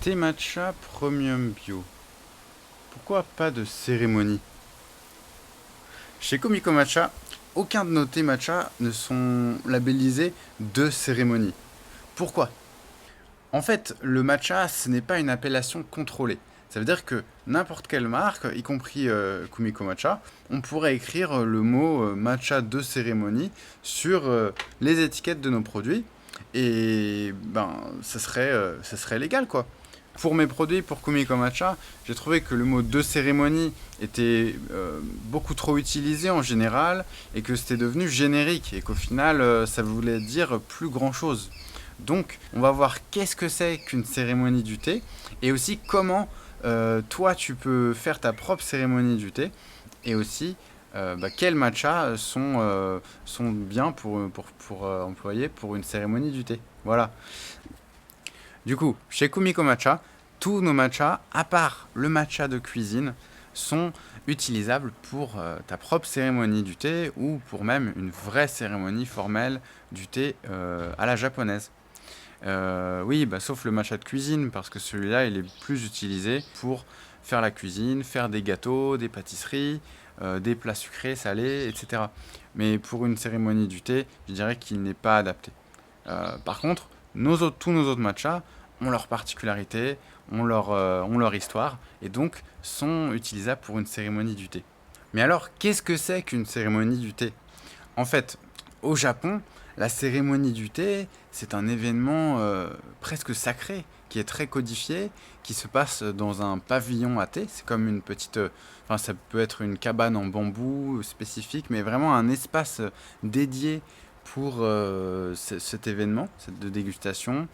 Thé matcha premium bio. Pourquoi pas de cérémonie? Chez Komiko Matcha, aucun de nos thés matcha ne sont labellisés de cérémonie. Pourquoi? En fait, le matcha, ce n'est pas une appellation contrôlée. Ça veut dire que n'importe quelle marque, y compris Kumiko Matcha, on pourrait écrire le mot matcha de cérémonie sur les étiquettes de nos produits et ça serait légal quoi. Pour mes produits, pour Kumiko Matcha, j'ai trouvé que le mot de cérémonie était beaucoup trop utilisé en général et que c'était devenu générique et qu'au final ça voulait dire plus grand chose. Donc, on va voir qu'est-ce que c'est qu'une cérémonie du thé et aussi comment toi tu peux faire ta propre cérémonie du thé et aussi quels matchas sont bien pour employer pour une cérémonie du thé. Voilà. Du coup, chez Kumiko Matcha, tous nos matchas, à part le matcha de cuisine, sont utilisables pour ta propre cérémonie du thé ou pour même une vraie cérémonie formelle du thé à la japonaise. Oui, sauf le matcha de cuisine, parce que celui-là, il est plus utilisé pour faire la cuisine, faire des gâteaux, des pâtisseries, des plats sucrés, salés, etc. Mais pour une cérémonie du thé, je dirais qu'il n'est pas adapté. Par contre, tous nos autres matchas ont leur particularité, ont leur histoire, et donc sont utilisables pour une cérémonie du thé. Mais alors, qu'est-ce que c'est qu'une cérémonie du thé? En fait, au Japon, la cérémonie du thé, c'est un événement presque sacré, qui est très codifié, qui se passe dans un pavillon à thé. C'est comme une petite... Enfin, ça peut être une cabane en bambou spécifique, mais vraiment un espace dédié pour cet événement, cette de dégustation.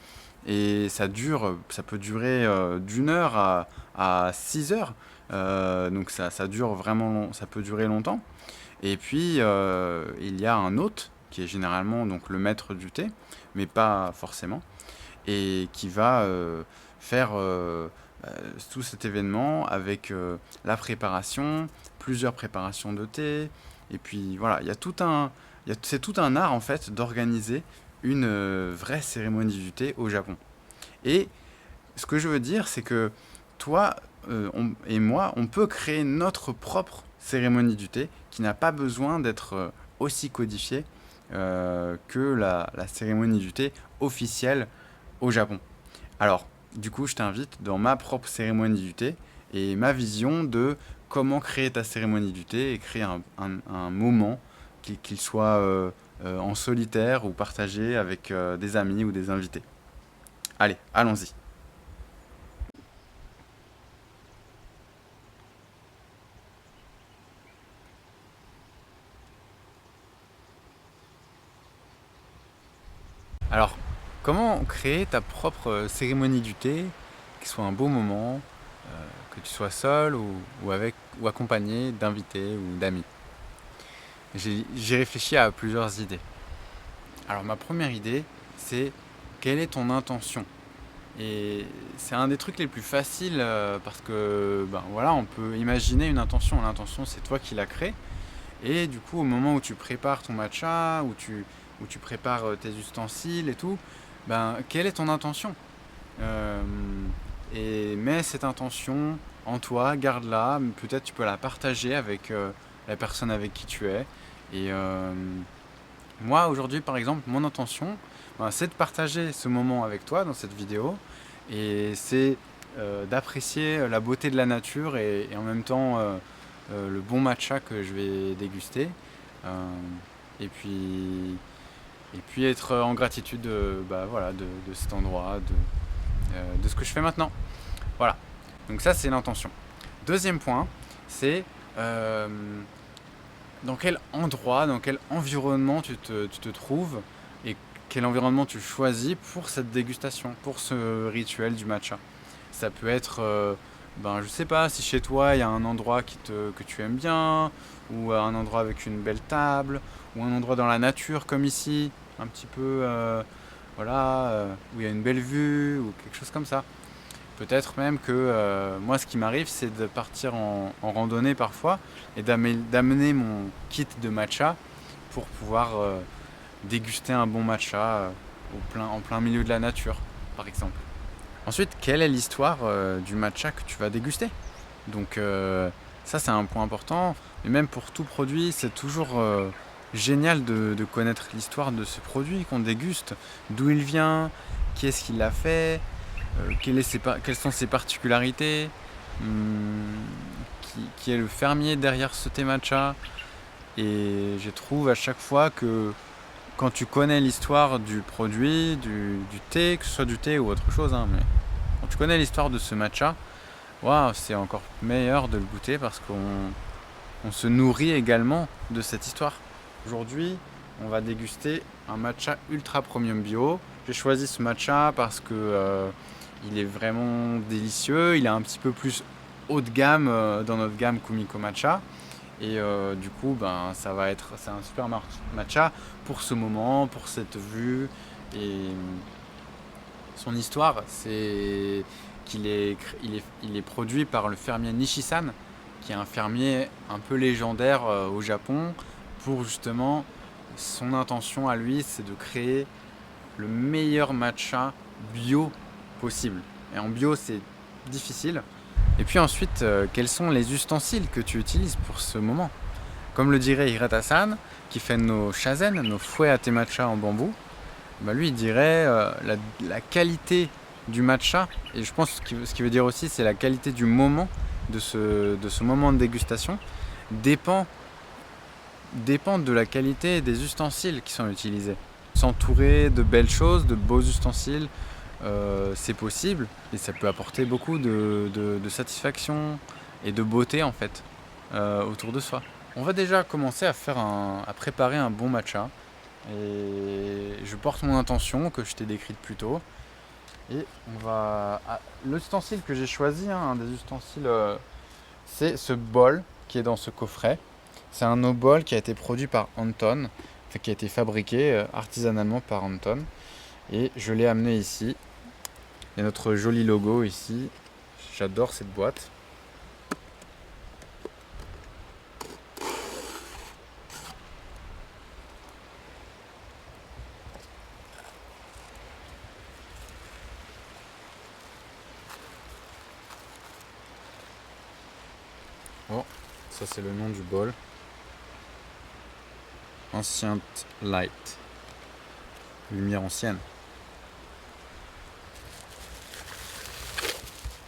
Et ça peut durer d'1 heure à 6 heures. Donc ça dure vraiment, ça peut durer longtemps. Et puis, il y a un hôte, qui est généralement donc, le maître du thé, mais pas forcément, et qui va faire tout cet événement avec la préparation, plusieurs préparations de thé, et puis voilà, c'est tout un art en fait d'organiser une vraie cérémonie du thé au Japon. Et ce que je veux dire, c'est que toi et moi, on peut créer notre propre cérémonie du thé qui n'a pas besoin d'être aussi codifiée que la cérémonie du thé officielle au Japon. Alors, du coup, je t'invite dans ma propre cérémonie du thé et ma vision de comment créer ta cérémonie du thé et créer un moment, qu'il soit en solitaire ou partagé avec des amis ou des invités. Allez, allons-y. Alors, comment créer ta propre cérémonie du thé, qui soit un beau moment, que tu sois seul ou accompagné d'invités ou d'amis? J'ai réfléchi à plusieurs idées. Alors, ma première idée, c'est quelle est ton intention? Et c'est un des trucs les plus faciles parce que, voilà, on peut imaginer une intention. L'intention, c'est toi qui la crée. Et du coup, au moment où tu prépares ton matcha, où tu prépares tes ustensiles et tout, quelle est ton intention? Euh, et mets cette intention en toi, garde-la, peut-être tu peux la partager avec la personne avec qui tu es. Et moi, aujourd'hui, par exemple, mon intention, c'est de partager ce moment avec toi dans cette vidéo. Et c'est d'apprécier la beauté de la nature et en même temps le bon matcha que je vais déguster. Euh, et puis, et puis être en gratitude voilà, de cet endroit, de ce que je fais maintenant. Voilà. Donc ça, c'est l'intention. Deuxième point, c'est dans quel endroit, dans quel environnement tu te trouves et quel environnement tu choisis pour cette dégustation, pour ce rituel du matcha. Ça peut être, je sais pas, si chez toi il y a un endroit que tu aimes bien, ou un endroit avec une belle table, ou un endroit dans la nature comme ici, un petit peu, voilà, où il y a une belle vue, ou quelque chose comme ça. Peut-être même que moi, ce qui m'arrive, c'est de partir en randonnée parfois et d'amener mon kit de matcha pour pouvoir déguster un bon matcha en plein milieu de la nature, par exemple. Ensuite, quelle est l'histoire du matcha que tu vas déguster? Donc ça, c'est un point important. Et même pour tout produit, c'est toujours génial de connaître l'histoire de ce produit qu'on déguste, d'où il vient, qui est-ce qui l'a fait, quelles sont ses particularités, hum, qui est le fermier derrière ce thé matcha. Et je trouve à chaque fois que quand tu connais l'histoire du produit, du thé, que ce soit du thé ou autre chose, hein, mais quand tu connais l'histoire de ce matcha, waouh, c'est encore meilleur de le goûter parce qu'on se nourrit également de cette histoire. Aujourd'hui, on va déguster un matcha ultra premium bio. J'ai choisi ce matcha parce que il est vraiment délicieux. Il est un petit peu plus haut de gamme dans notre gamme Kumiko Matcha. Et du coup, c'est un super matcha pour ce moment, pour cette vue. Et son histoire, c'est qu'il est produit par le fermier Nishisan, qui est un fermier un peu légendaire au Japon, pour justement, son intention à lui, c'est de créer le meilleur matcha bio possible. Et en bio, c'est difficile. Et puis ensuite, quels sont les ustensiles que tu utilises pour ce moment? Comme le dirait Hirata-san, qui fait nos shazen, nos fouets à thé matcha en bambou, bah lui il dirait la qualité du matcha, et je pense que ce qu'il veut dire aussi, c'est la qualité du moment, de ce moment de dégustation, dépend, dépend de la qualité des ustensiles qui sont utilisés. S'entourer de belles choses, de beaux ustensiles, c'est possible, et ça peut apporter beaucoup de satisfaction et de beauté en fait autour de soi. On va déjà commencer à préparer un bon matcha. Et je porte mon intention que je t'ai décrite plus tôt. Et l'ustensile que j'ai choisi, hein, un des ustensiles, c'est ce bol qui est dans ce coffret. C'est un no-bol qui a été produit par Anton, enfin, qui a été fabriqué artisanalement par Anton. Et je l'ai amené ici. Il y a notre joli logo ici. J'adore cette boîte. Oh, ça c'est le nom du bol. Ancient Light. Lumière ancienne.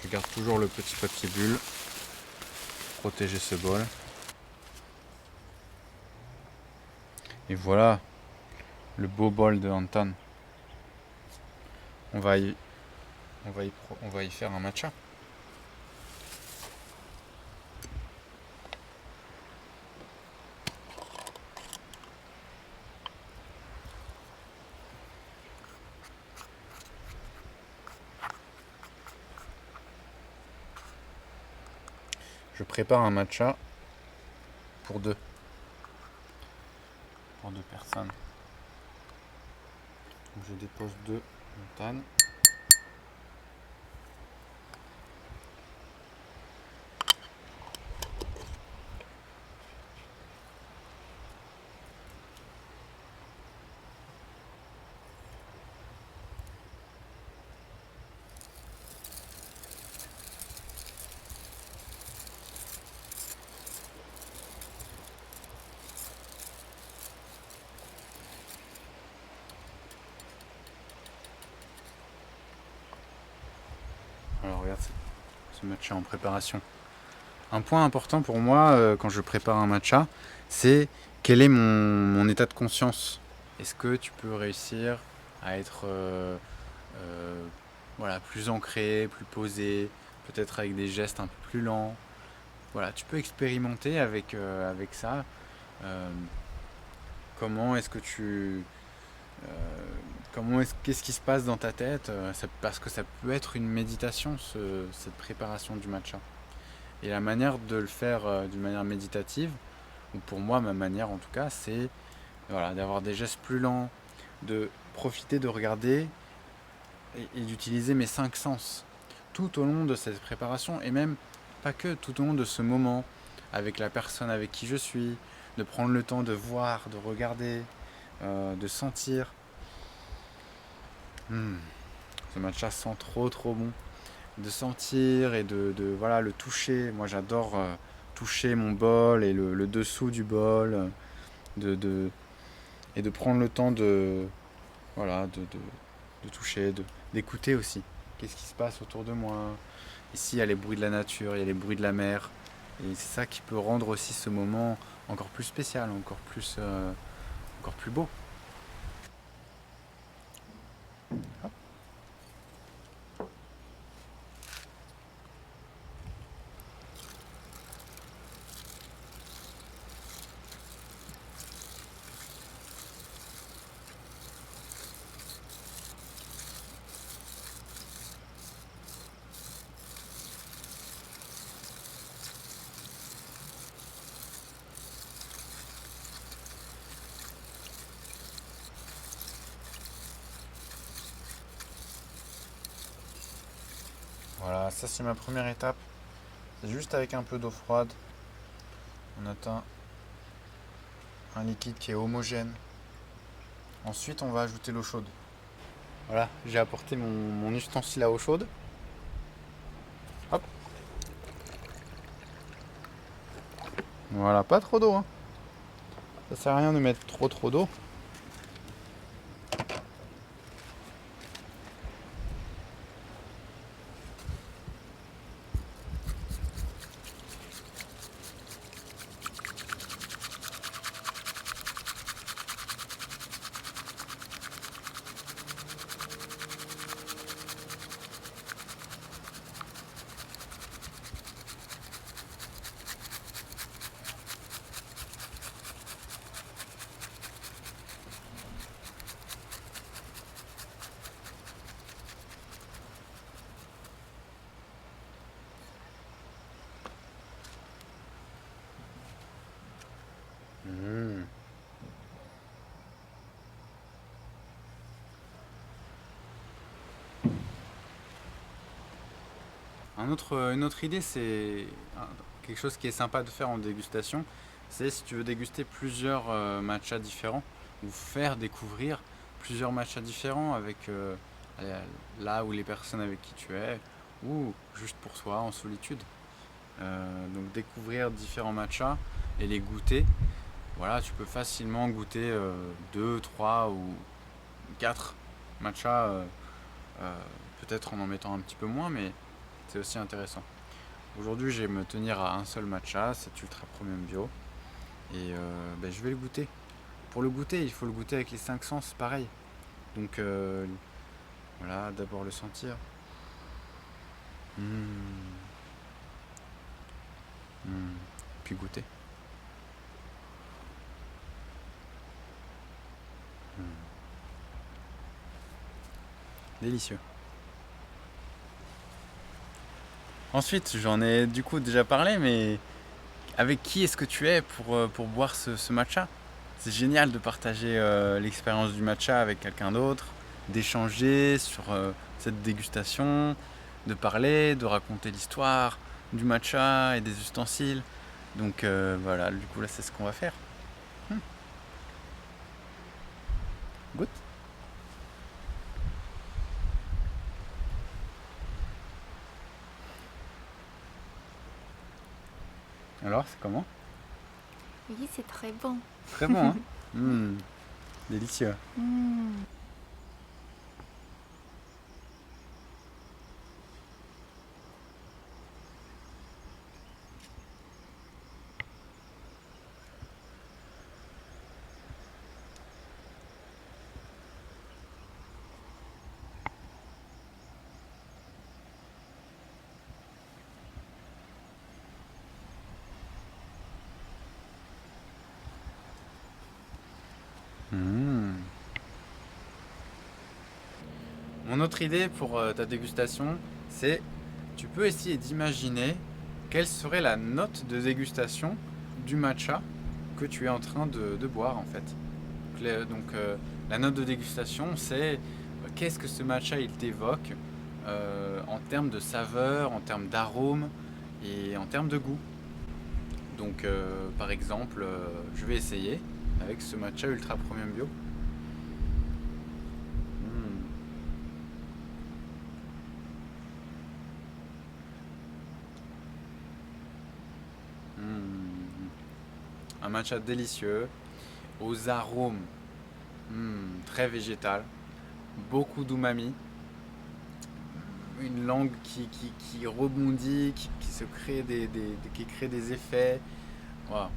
Je garde toujours le petit papier bulle pour protéger ce bol. Et voilà le beau bol de Anton. On va y faire un matcha. Je prépare un matcha pour deux personnes. Donc je dépose deux montagnes. Alors regarde ce matcha en préparation. Un point important pour moi quand je prépare un matcha, c'est quel est mon état de conscience. Est-ce que tu peux réussir à être voilà, plus ancré, plus posé, peut-être avec des gestes un peu plus lents. Voilà, tu peux expérimenter avec ça. Euh, comment est-ce que tu qu'est-ce qui se passe dans ta tête parce que ça peut être une méditation cette préparation du matcha. Et la manière de le faire d'une manière méditative, ou pour moi ma manière en tout cas, c'est voilà, d'avoir des gestes plus lents, de profiter de regarder et d'utiliser mes cinq sens tout au long de cette préparation, et même pas que tout au long de ce moment avec la personne avec qui je suis, de prendre le temps de voir, de regarder, de sentir. Ce matcha sent trop bon. De sentir et voilà, le toucher. Moi j'adore toucher mon bol et le dessous du bol. De, de, et de prendre le temps voilà, de toucher, d'écouter aussi. Qu'est-ce qui se passe autour de moi? Ici, il y a les bruits de la nature, il y a les bruits de la mer. Et c'est ça qui peut rendre aussi ce moment encore plus spécial, encore plus beau. Voilà, ça c'est ma première étape. C'est juste avec un peu d'eau froide. On atteint un liquide qui est homogène. Ensuite, on va ajouter l'eau chaude. Voilà, j'ai apporté mon ustensile à eau chaude. Hop. Voilà, pas trop d'eau, hein. Ça sert à rien de mettre trop d'eau. Mmh. Une autre idée, c'est quelque chose qui est sympa de faire en dégustation, c'est si tu veux déguster plusieurs matchas différents ou faire découvrir plusieurs matchas différents avec là où les personnes avec qui tu es ou juste pour soi en solitude. Donc découvrir différents matchas et les goûter. Voilà, tu peux facilement goûter 2, 3 ou 4 matchas, euh, peut-être en mettant un petit peu moins, mais c'est aussi intéressant. Aujourd'hui, je vais me tenir à un seul matcha, c'est Ultra Premium Bio. Et je vais le goûter. Pour le goûter, il faut le goûter avec les 5 sens, pareil. Donc voilà, d'abord le sentir. Mmh. Mmh. Puis goûter. Mmh. Délicieux. Ensuite, j'en ai du coup déjà parlé, mais avec qui est-ce que tu es pour boire ce matcha? C'est génial de partager l'expérience du matcha avec quelqu'un d'autre, d'échanger sur cette dégustation, de parler, de raconter l'histoire du matcha et des ustensiles. Donc voilà, du coup là c'est ce qu'on va faire. Hmm. Goûte. Alors, c'est comment? Oui, c'est très bon. Très bon, hein? Hmm, délicieux. Mm. Hmm. Mon autre idée pour ta dégustation, c'est tu peux essayer d'imaginer quelle serait la note de dégustation du matcha que tu es en train de boire en fait. Donc, la note de dégustation, c'est qu'est-ce que ce matcha il t'évoque en termes de saveur, en termes d'arôme et en termes de goût. Donc par exemple, je vais essayer avec ce matcha ultra premium bio. Hmm. matcha délicieux, aux arômes très végétal, beaucoup d'umami, une langue qui rebondit, qui se crée qui crée des effets. Wow.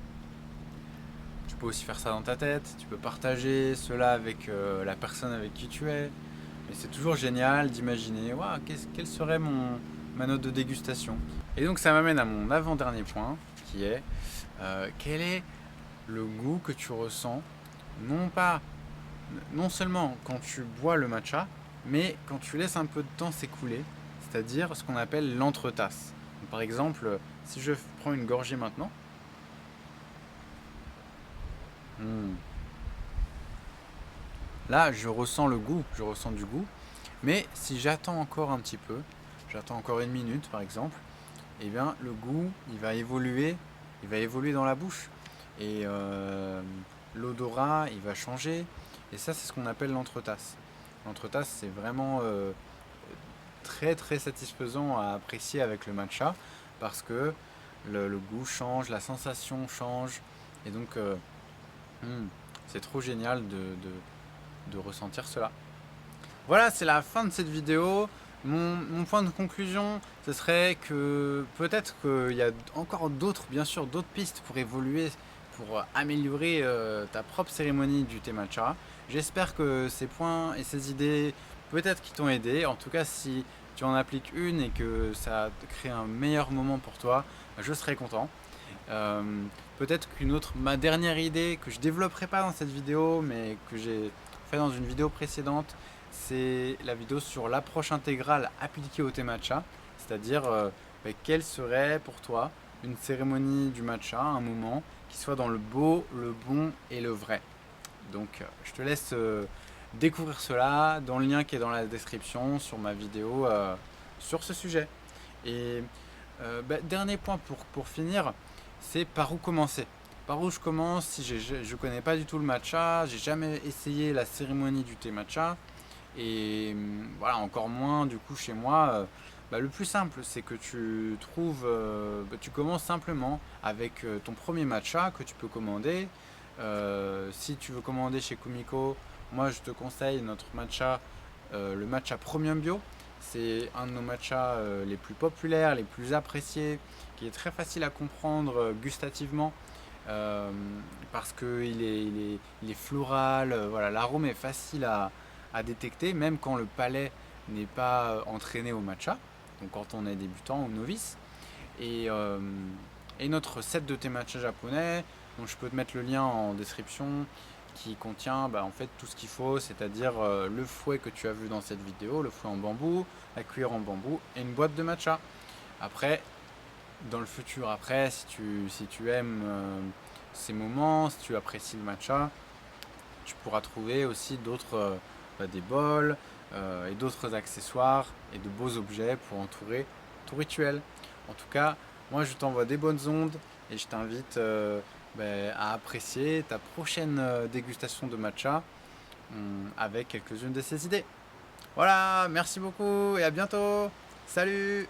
Tu peux aussi faire ça dans ta tête, tu peux partager cela avec la personne avec qui tu es. Mais c'est toujours génial d'imaginer wow, quelle serait ma note de dégustation. Et donc ça m'amène à mon avant-dernier point qui est quel est le goût que tu ressens, non seulement quand tu bois le matcha, mais quand tu laisses un peu de temps s'écouler, c'est-à-dire ce qu'on appelle l'entretasse. Par exemple, si je prends une gorgée maintenant, là je ressens le goût, je ressens du goût, mais si j'attends encore un petit peu, j'attends encore une minute par exemple, eh bien le goût il va évoluer dans la bouche et l'odorat il va changer et ça c'est ce qu'on appelle l'entretasse. L'entretasse c'est vraiment très très satisfaisant à apprécier avec le matcha parce que le goût change, la sensation change et donc c'est trop génial de ressentir cela. Voilà, c'est la fin de cette vidéo. Mon point de conclusion, ce serait que peut-être qu'il y a encore bien sûr, d'autres pistes pour évoluer, pour améliorer ta propre cérémonie du thé matcha. J'espère que ces points et ces idées, peut-être qui t'ont aidé. En tout cas, si tu en appliques une et que ça crée un meilleur moment pour toi, je serai content. Euh, Peut-être ma dernière idée que je développerai pas dans cette vidéo, mais que j'ai fait dans une vidéo précédente, c'est la vidéo sur l'approche intégrale appliquée au thé matcha, c'est-à-dire quelle serait pour toi une cérémonie du matcha, un moment qui soit dans le beau, le bon et le vrai. Donc je te laisse découvrir cela dans le lien qui est dans la description sur ma vidéo sur ce sujet. Et dernier point pour finir, c'est par où commencer. Par où je commence si je connais pas du tout le matcha, j'ai jamais essayé la cérémonie du thé matcha et voilà encore moins du coup chez moi. Le plus simple c'est que tu trouves, tu commences simplement avec ton premier matcha que tu peux commander. Si tu veux commander chez Kumiko, moi je te conseille notre matcha, le matcha Premium Bio. C'est un de nos matchas les plus populaires, les plus appréciés, qui est très facile à comprendre gustativement parce qu'il est floral, voilà, l'arôme est facile à détecter, même quand le palais n'est pas entraîné au matcha, donc quand on est débutant ou novice. Et notre set de thé matcha japonais, donc je peux te mettre le lien en description, qui contient en fait tout ce qu'il faut, c'est-à-dire le fouet que tu as vu dans cette vidéo, le fouet en bambou, la cuillère en bambou et une boîte de matcha. Après, dans le futur, après, si tu aimes ces moments, si tu apprécies le matcha, tu pourras trouver aussi des bols et d'autres accessoires et de beaux objets pour entourer ton rituel. En tout cas, moi je t'envoie des bonnes ondes et je t'invite à apprécier ta prochaine dégustation de matcha avec quelques-unes de ces idées. Voilà, merci beaucoup et à bientôt. Salut.